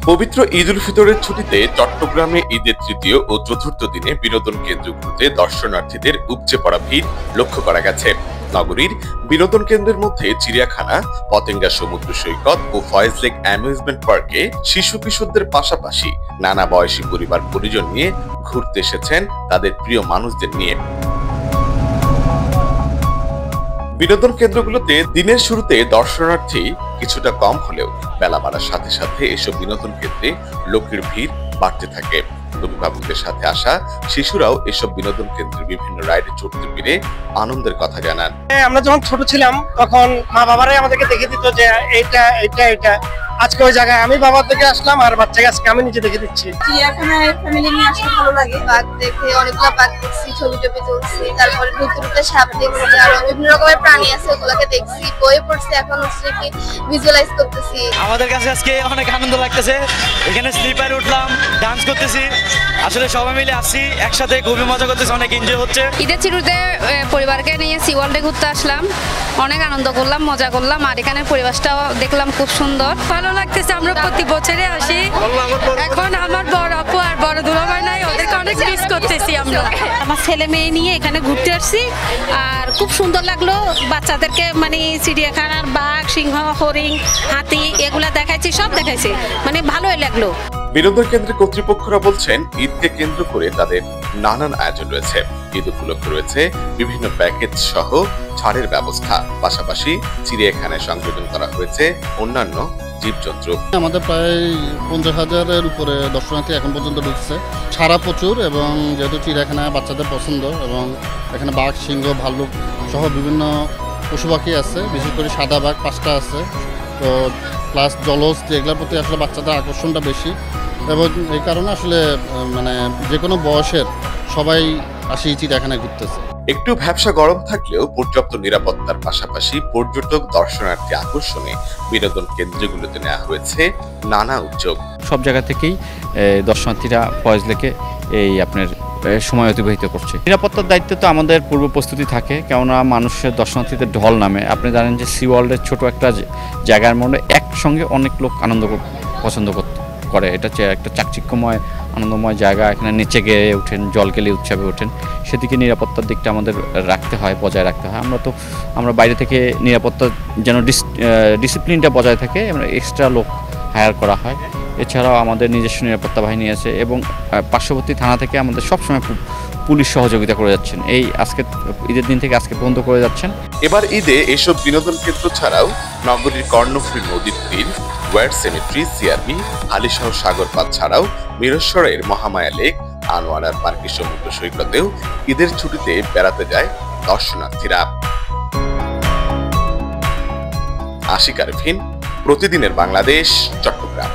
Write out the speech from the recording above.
পবিত্র ঈদ উল ফিতরের ছুটিতে চট্টগ্রামে ঈদের তৃতীয় ও চতুর্থ দিনে বিনোদন কেন্দ্রগুলোতে দর্শনার্থীদের উপচে পড়া ভিড় লক্ষ্য করা গেছে। নগরীর বিনোদন কেন্দ্রের মধ্যে চিড়িয়াখানা, পতেঙ্গা সমুদ্র সৈকত ও ফয়েজ লেক অ্যামিউজমেন্ট পার্কে শিশু কিশোরদের পাশাপাশি নানা বয়সী পরিবার পরিজন নিয়ে ঘুরতে এসেছেন তাদের প্রিয় মানুষদের নিয়ে। বিনোদন কেন্দ্রগুলোতে দিনের শুরুতে দর্শনার্থী কিছুটা কম হলেও বেলা বাড়ার সাথে সাথে এসব বিনোদন কেন্দ্রে লোকের ভিড় বাড়তে থাকে। অভিভাবকদের সাথে আসা শিশুরাও এসব বিনোদন কেন্দ্রের বিভিন্ন রাইডে চড়তে পেরে আনন্দের কথা জানান। আমরা যখন ছোট ছিলাম তখন মা বাবারাই আমাদেরকে দেখে দিত যে এইটা এইটা এইটা। আজকে ওই জায়গায় আমি বাবা থেকে আসলাম আর বাচ্চাকে আজকে আমি নিজে দেখে দিচ্ছি। চিড়িয়াখানায় ফ্যামিলি নিয়ে আসলে ভালো লাগে। বাঘ দেখে অনেকগুলো বাঘ দেখছি, ছবি টবি তুলছি, তারপরে ঢুকতে ঢুকতে সাপ দেখছি, আর বিভিন্ন রকমের প্রাণী আছে ওগুলোকে দেখছি, বইয়ে পড়ছি, এখন হচ্ছে কি ভিজুয়ালাইজ করতেছি। আমাদের কাছে আজকে অনেক আনন্দ লাগতেছে। এখানে স্লিপারে উঠলাম, ডান্স করতেছি, আসলে সবাই মিলে আসছি একসাথে, খুবই মজা করতেছি, অনেক এনজয় হচ্ছে। ঈদের ছুটিতে পরিবারকে নিয়ে সি ওয়ার্ল্ডে ঘুরতে আসলাম, অনেক আনন্দ করলাম, মজা করলাম, আর এখানে পরিবেশটাও দেখলাম খুব সুন্দর, ভালো লাগতেছে। আমরা প্রতি বছরে আসি, এখন আমার বড় আপু আর বড় দুলাভাই নাই, ওদেরকে অনেক মিস করতেছি। আমরা আমার ছেলে মেয়ে নিয়ে এখানে ঘুরতে আসছি, আর খুব সুন্দর লাগলো। বাচ্চাদেরকে মানে চিড়িয়াখানার বাঘ, সিংহ, হরিণ, হাতি এগুলা দেখাইছি, সব দেখাইছি, মানে ভালোই লাগলো। বিনোদন কেন্দ্রের কর্তৃপক্ষরা বলছেন ঈদকে কেন্দ্র করে তাদের নানান আয়োজন রয়েছে। ঈদ উপলক্ষে রয়েছে বিভিন্ন প্যাকেজ সহ ছাড়ের ব্যবস্থা, পাশাপাশি চিড়িয়াখানায় সংযোজন করা হয়েছে অন্যান্য জীবজন্তু। আমাদের প্রায় 50,000-এর উপরে দর্শনার্থী এখন পর্যন্ত ঢুকছে। ছাড়া প্রচুর, এবং যেহেতু চিড়িয়াখানা বাচ্চাদের পছন্দ, এবং এখানে বাঘ, সিংহ, ভাল্লুক সহ বিভিন্ন পশু পাখি আছে, বিশেষ করে সাদা বাঘ 5টা আছে। তো প্লাস জলজ, যেগুলোর প্রতি আসলে বাচ্চাদের আকর্ষণটা বেশি, এবং এই কারণে আসলে মানে যে কোনো বয়সের সবাই আসি চিড়িয়াখানায় ঘুরতেছে। একটু ব্যবসা গরম থাকলেও পর্যাপ্ত নিরাপত্তার পাশাপাশি পর্যটক দর্শনার্থী আকর্ষণে বিনোদন কেন্দ্রগুলোতে নেওয়া হয়েছে নানা উদ্যোগ। সব জায়গা থেকেই দর্শনার্থীরা ফয়েজ লেকে এই আপনার সময় অতিবাহিত করছে। নিরাপত্তার দায়িত্ব তো আমাদের পূর্ব প্রস্তুতি থাকে, কেননা মানুষের দর্শনার্থীদের ঢল নামে। আপনি জানেন যে সি ওয়ার্ল্ডের ছোট একটা জায়গার মধ্যে একসঙ্গে অনেক লোক আনন্দ পছন্দ করে। এটা একটা চাকচিক্যময় আনন্দময় জায়গা। এখানে নিচে গিয়ে ওঠেন, জল গেলে উৎসবে ওঠেন, সেদিকে নিরাপত্তার দিকটা আমাদের রাখতে হয়, বজায় রাখতে হয়। আমরা বাইরে থেকে নিরাপত্তা যেন ডিসিপ্লিনটা বজায় থাকে, আমরা এক্সট্রা লোক হায়ার করা হয়। এছাড়াও আমাদের নিজস্ব নিরাপত্তা বাহিনী আছে, এবং পার্শ্ববর্তী থানা থেকে আমাদের সবসময় পুলিশ সহযোগিতা করে যাচ্ছেন। এই আজকে ঈদের দিন থেকে আজকে পর্যন্ত করে যাচ্ছেন। এবার ঈদে এসব বিনোদন কেন্দ্র ছাড়াও নগরীর কর্ণফুলী নদীর তীর, ওয়ার সেমেট্রি, সিআরবি, হালিশহ সাগরপাত ছাড়াও মিরসরাইয়ের মহামায়া লেক, আনোয়ারার পার্কে সমুদ্র সৈকতেও ঈদের ছুটিতে বেড়াতে যায় দর্শনার্থীরা। আশিক আরফিন, প্রতিদিনের বাংলাদেশ, চট্টগ্রাম।